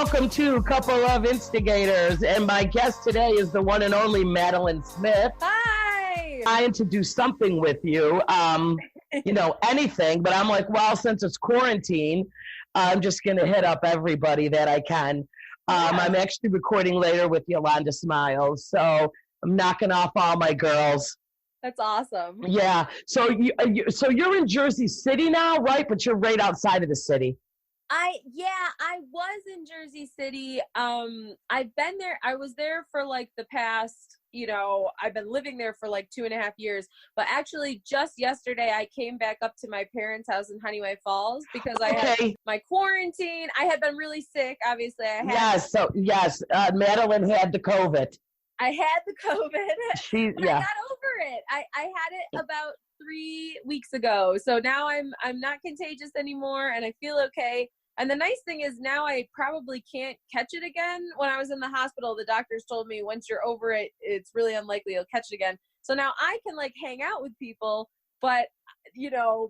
welcome to Couple of Instigators. And my guest today is the one and only Madelein Smith. Hi. Trying to do something with you, anything. But I'm like, well, since it's quarantine, I'm just going to hit up everybody that I can. I'm actually recording later with Yolanda Smiles. So I'm knocking off all my girls. That's awesome. Yeah. So you're in Jersey City now, right? But you're right outside of the city. I was in Jersey City. I've been there. I was there for like the past, I've been living there for like 2.5 years. But actually just yesterday I came back up to my parents' house in Honeyway Falls because I had my quarantine. I had been really sick. Obviously I had. Madelein had the COVID. I had the COVID. I got over it. I had it about 3 weeks ago. So now I'm not contagious anymore and I feel okay. And the nice thing is now I probably can't catch it again. When I was in the hospital, the doctors told me once you're over it, it's really unlikely you'll catch it again. So now I can like hang out with people, but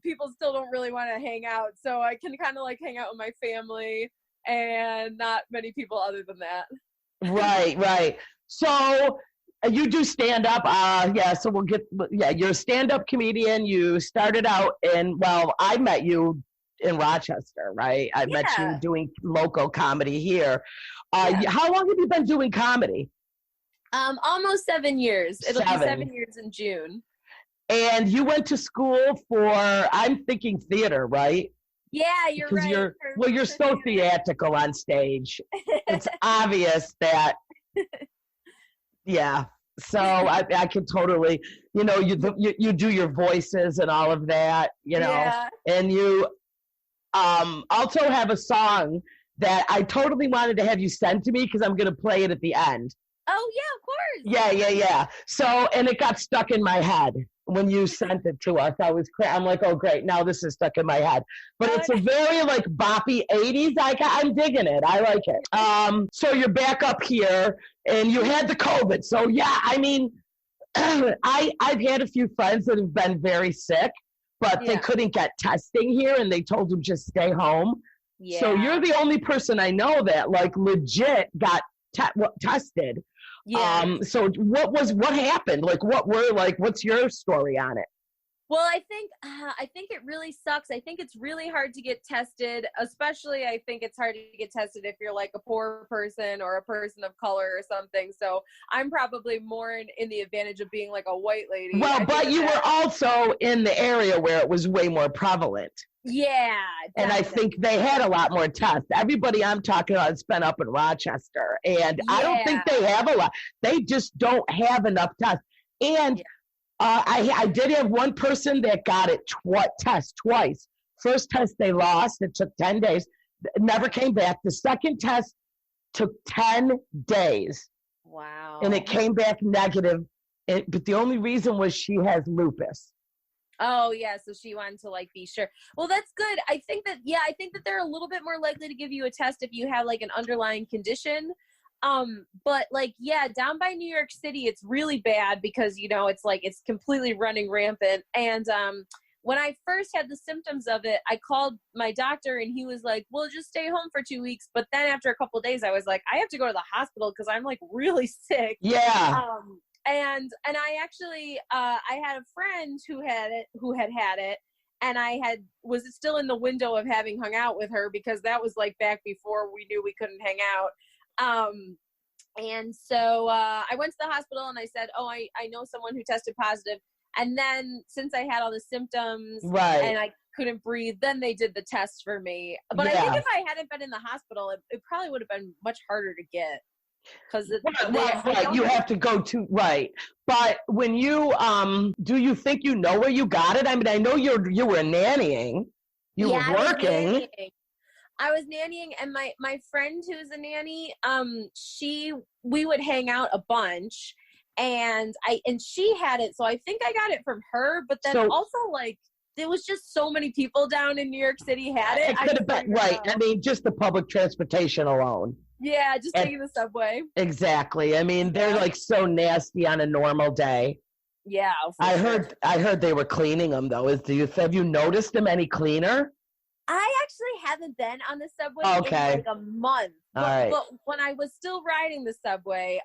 people still don't really want to hang out. So I can kind of like hang out with my family and not many people other than that. Right. So you do stand up. So you're a stand-up comedian. You started out I met you in Rochester, right? I met you doing local comedy here. How long have you been doing comedy? Almost 7 years. It'll be 7 years in June. And you went to school for, I'm thinking theater, right? Yeah, you're right. You're so theatrical on stage. It's obvious that, yeah. So I could totally, you do your voices and all of that, and you also have a song that I totally wanted to have you send to me because I'm going to play it at the end. Oh, yeah, of course. Yeah. So, and it got stuck in my head when you sent it to us. I'm like, oh, great. Now this is stuck in my head. But it's a very like boppy 80s. I'm digging it. I like it. So you're back up here and you had the COVID. So yeah, I mean, I've had a few friends that have been very sick, but they couldn't get testing here and they told them just stay home. Yeah. So you're the only person I know that like legit got tested. Yeah. So what happened? Like what's your story on it? Well, I think it really sucks. I think it's really hard to get tested, especially I think it's hard to get tested if you're like a poor person or a person of color or something. So I'm probably more in the advantage of being like a white lady. Well, but you were also in the area where it was way more prevalent. Yeah. Definitely. And I think they had a lot more tests. Everybody I'm talking about has been up in Rochester. And I don't think they have a lot. They just don't have enough tests. And I did have one person that got it test twice. First test they lost. It took 10 days. Never came back. The second test took 10 days. Wow. And it came back negative. But the only reason was she has lupus. Oh yeah, so she wanted to like be sure. Well, that's good. I think that they're a little bit more likely to give you a test if you have like an underlying condition. But like, down by New York City, it's really bad because, it's like, it's completely running rampant. And, when I first had the symptoms of it, I called my doctor and he was like, well, just stay home for 2 weeks. But then after a couple of days, I was like, I have to go to the hospital because I'm like really sick. Yeah. And I actually, I had a friend who had it, and was still in the window of having hung out with her because that was like back before we knew we couldn't hang out. And so, I went to the hospital and I said, oh, I know someone who tested positive. And then since I had all the symptoms and I couldn't breathe, then they did the test for me. But I think if I hadn't been in the hospital, it probably would have been much harder to get. Because you have to go to but when you do you think you know where you got it? I mean, I know you were nannying, you were working. I was nannying, and my friend who's a nanny, we would hang out a bunch, and she had it, so I think I got it from her. But then also like there was just so many people down in New York City had it. It could have been I mean, just the public transportation alone. Yeah, just taking the subway. Exactly. I mean, they're like so nasty on a normal day. Yeah. I heard they were cleaning them though. Have you noticed them any cleaner? I actually haven't been on the subway Okay. in like a month. All right. But when I was still riding the subway,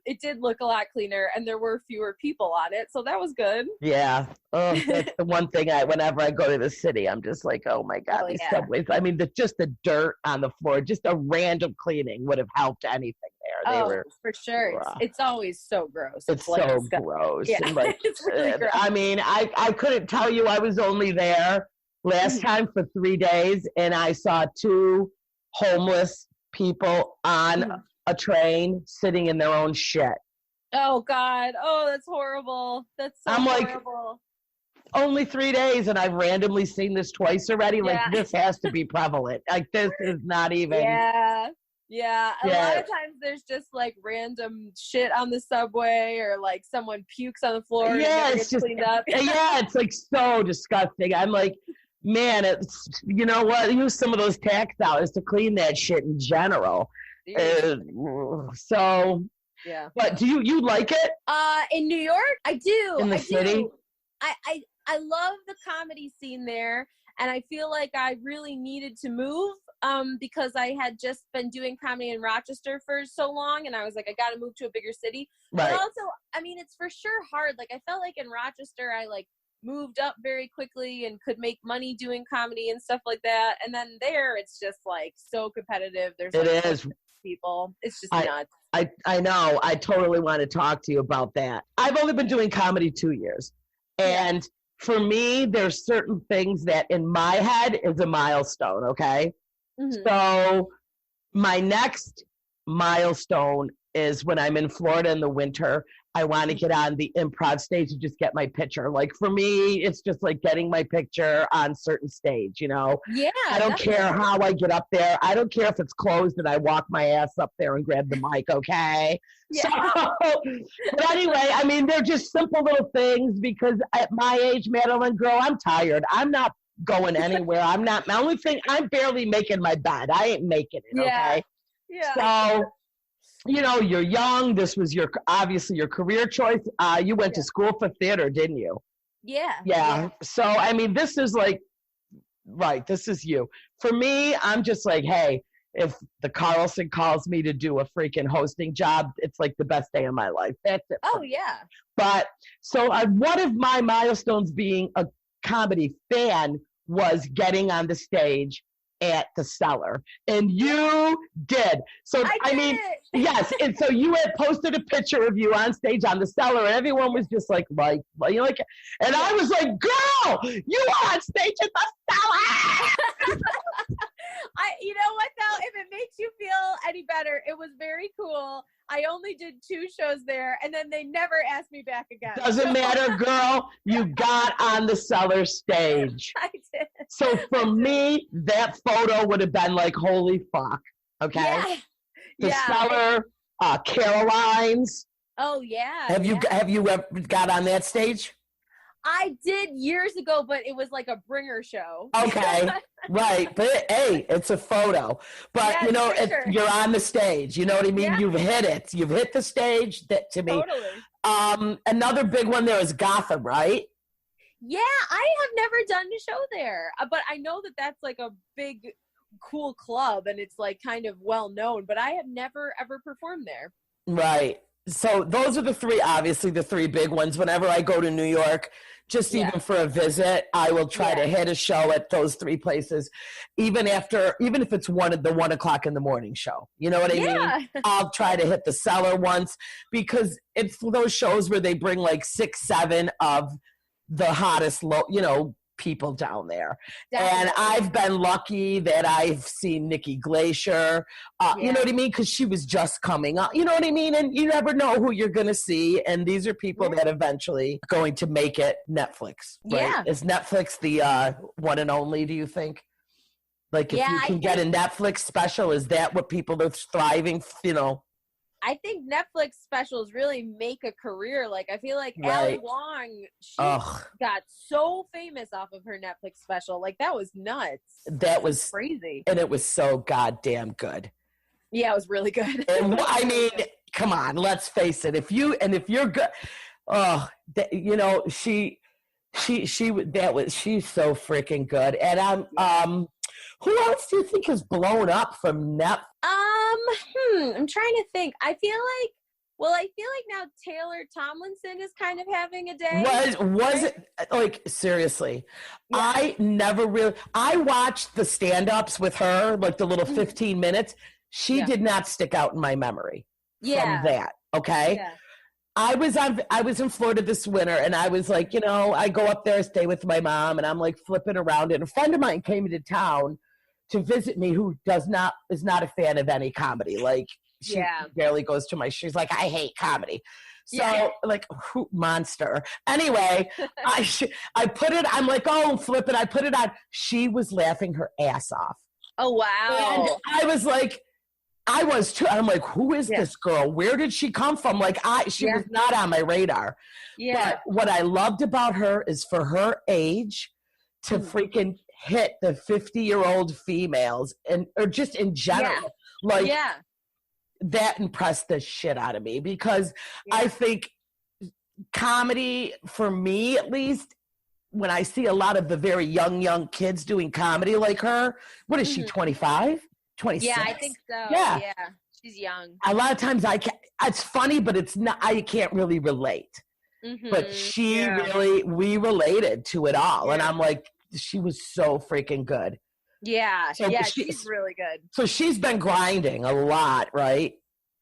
it did look a lot cleaner and there were fewer people on it. So that was good. Yeah. Oh, that's the one thing whenever I go to the city, I'm just like, oh my God, these subways. I mean, just the dirt on the floor, just a random cleaning would have helped anything there. For sure. It's always so gross. It's so gross. Yeah. And like, It's really gross. I mean, I couldn't tell you. I was only there last time for 3 days, and I saw 2 homeless people on a train sitting in their own shit. Oh God. Oh, that's horrible. That's so horrible. Only 3 days, and I've randomly seen this twice already. Like, this has to be prevalent. Like, this is not even. Yeah. A lot of times there's just like random shit on the subway, or like someone pukes on the floor and it gets cleaned up. Yeah, it's like so disgusting. I'm like, man, it's, you know what? Use some of those tax dollars to clean that shit in general. So, yeah. But do you like it? In New York, I do. In the city? I love the comedy scene there, and I feel like I really needed to move because I had just been doing comedy in Rochester for so long, and I was like, I got to move to a bigger city. Right. But also, I mean, it's for sure hard. Like, I felt like in Rochester, I like moved up very quickly and could make money doing comedy and stuff like that. And then there, it's just like so competitive. There's like people. It's just nuts. I know. I totally want to talk to you about that. I've only been doing comedy 2 years. And for me, there's certain things that in my head is a milestone, okay? Mm-hmm. So my next milestone is when I'm in Florida in the winter. I want to get on the improv stage and just get my picture. Like, for me, it's just like getting my picture on certain stage, you know? Yeah. I don't care how I get up there. I don't care if it's closed and I walk my ass up there and grab the mic, okay? Yeah. So, but anyway, I mean, they're just simple little things because at my age, Madeleine, girl, I'm tired. I'm not going anywhere. My only thing, I'm barely making my bed. I ain't making it, okay? Yeah. So, you know, you're young. This was obviously your career choice. You went to school for theater, didn't you? Yeah. So, I mean, this is like, right, this is you. For me, I'm just like, hey, if the Carlson calls me to do a freaking hosting job, it's like the best day of my life. That's it. Oh, yeah. But so one of my milestones being a comedy fan was getting on the stage at the Cellar, and you did. So I mean, yes, and so you had posted a picture of you on stage on the Cellar, and everyone was just like, you know, like, and I was like, girl, you are on stage at the Cellar. You know what though? If it makes you feel any better, it was very cool. I only did 2 shows there, and then they never asked me back again. Doesn't matter, girl. You got on the Cellar stage. I did. So for me, that photo would have been like, holy fuck. Okay. The Cellar, Caroline's. Oh yeah. Have you ever got on that stage? I did years ago, but it was like a bringer show. Okay, right. But hey, it's a photo. But you know, you're on the stage. You know what I mean? Yeah. You've hit it. You've hit the stage. That to me. Totally. Another big one there is Gotham, right? Yeah, I have never done a show there, but I know that that's like a big, cool club, and it's like kind of well known. But I have never ever performed there. Right. So those are obviously the 3 big ones. Whenever I go to New York, just even for a visit, I will try to hit a show at those 3 places, even if it's the 1 o'clock in the morning show. You know what I mean? I'll try to hit the Cellar once because it's those shows where they bring like 6, 7 of the hottest, people down there. Definitely. And I've been lucky that I've seen Nikki Glacier, you know what I mean? Because she was just coming up, you know what I mean? And you never know who you're going to see. And these are people that eventually going to make it Netflix, right? Yeah. Is Netflix the one and only, do you think? Like if you can get a Netflix special, is that what people are thriving, you know? I think Netflix specials really make a career. Like, I feel like Ali Wong, she got so famous off of her Netflix special. Like, that was nuts. That was crazy. And it was so goddamn good. Yeah, it was really good. And I mean, come on, let's face it. If you're good, you know, she's so freaking good. And Who else do you think is blown up from Netflix? I'm trying to think. I feel like now Taylor Tomlinson is kind of having a day. Was it, like, seriously? Yeah. I watched the stand-ups with her, like the little 15 minutes. She did not stick out in my memory from that, okay? Yeah. I was in Florida this winter, and I was like, I go up there, stay with my mom, and I'm like flipping around, and a friend of mine came into town to visit me who is not a fan of any comedy. Like, she barely goes to she's like, I hate comedy. So like, monster. Anyway, I put it, I'm like, oh, flip it. I put it on. She was laughing her ass off. Oh, wow. And I was like, I was too. I'm like, who is this girl? Where did she come from? Like, she was not on my radar. Yeah. But what I loved about her is for her age to freaking hit the 50-year-old females or just in general. Like, that impressed the shit out of me because I think comedy, for me at least, when I see a lot of the very young kids doing comedy like her, what is she, 25? 26? Yeah, I think so. Yeah. She's young. A lot of times it's funny, but it's not, I can't really relate. But we related to it all. And I'm like, she was so freaking good. Yeah, she's really good. So she's been grinding a lot, right?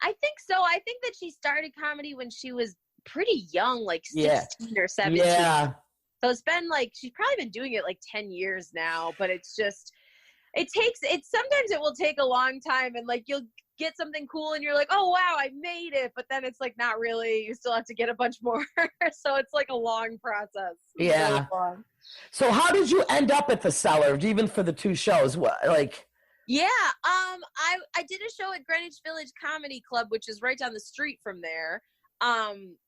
I think so. I think that she started comedy when she was pretty young, like 16 or 17. Yeah. So it's been like, she's probably been doing it like 10 years now, but it's just, sometimes it will take a long time, and like you'll get something cool and you're like, oh wow, I made it, but then it's like not really, you still have to get a bunch more. So it's like a long process. Yeah. Really long. So how did you end up at the Cellar, even for the 2 shows? What, like? Yeah, I did a show at Greenwich Village Comedy Club, which is right down the street from there,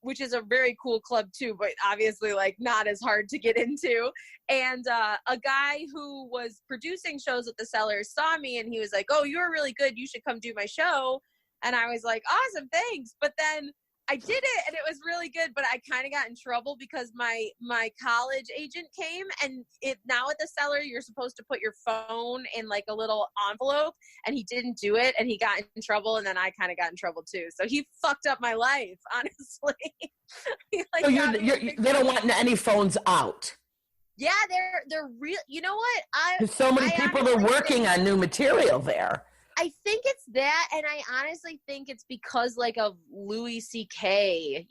which is a very cool club too, but obviously like not as hard to get into. And a guy who was producing shows at the Cellar saw me, and he was like, oh, you're really good, you should come do my show. And I was like, awesome, thanks. But then I did it, and it was really good, but I kind of got in trouble because my college agent came, and now at the Cellar, you're supposed to put your phone in like a little envelope, and he didn't do it, and he got in trouble, and then I kind of got in trouble too. So he fucked up my life, honestly. So they don't want any phones out. Yeah, they're real. You know what? So many people are working on new material there. I think it's that, and I honestly think it's because like of Louis C.K.,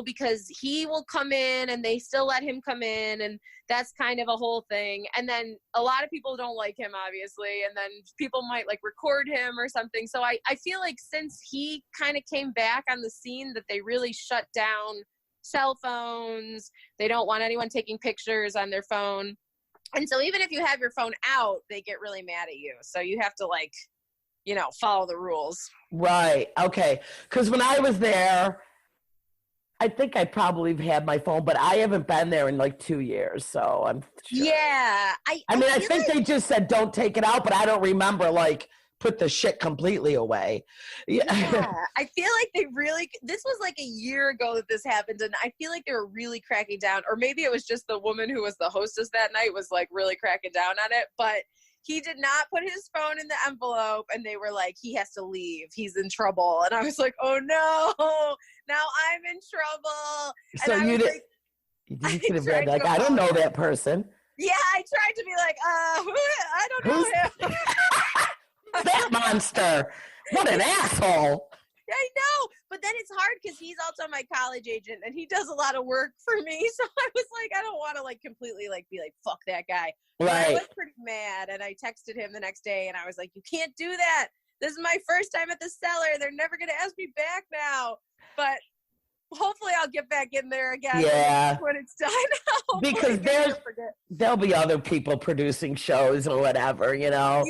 because he will come in and they still let him come in, and that's kind of a whole thing. And then a lot of people don't like him, obviously, and then people might like record him or something. So I feel like since he kind of came back on the scene, that they really shut down cell phones. They don't want anyone taking pictures on their phone. And so even if you have your phone out, they get really mad at you. So you have to like, follow the rules. Right. Okay. Because when I was there, I think I probably had my phone, but I haven't been there in like 2 years. So I'm sure. Yeah. I think they just said don't take it out, but I don't remember like put the shit completely away. Yeah. I feel like this was like a year ago that this happened, and I feel like they were really cracking down, or maybe it was just the woman who was the hostess that night was like really cracking down on it, but he did not put his phone in the envelope, and they were like, he has to leave. He's in trouble. And I was like, oh no, now I'm in trouble. So and you could have been like, I don't know that person. Yeah, I tried to be like, I don't know him. That monster. What an asshole. I know, but then it's hard because he's also my college agent, and he does a lot of work for me. So I was like, I don't want to like completely like be like, fuck that guy. Right. I was pretty mad, and I texted him the next day, and I was like, you can't do that. This is my first time at the Cellar. They're never going to ask me back now. But hopefully I'll get back in there again when it's done. Because there'll be other people producing shows or whatever, Yeah,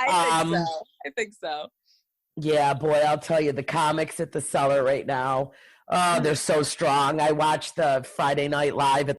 I think so. Yeah, boy, I'll tell you, the comics at the Cellar right now, they're so strong. I watched the Friday Night Live at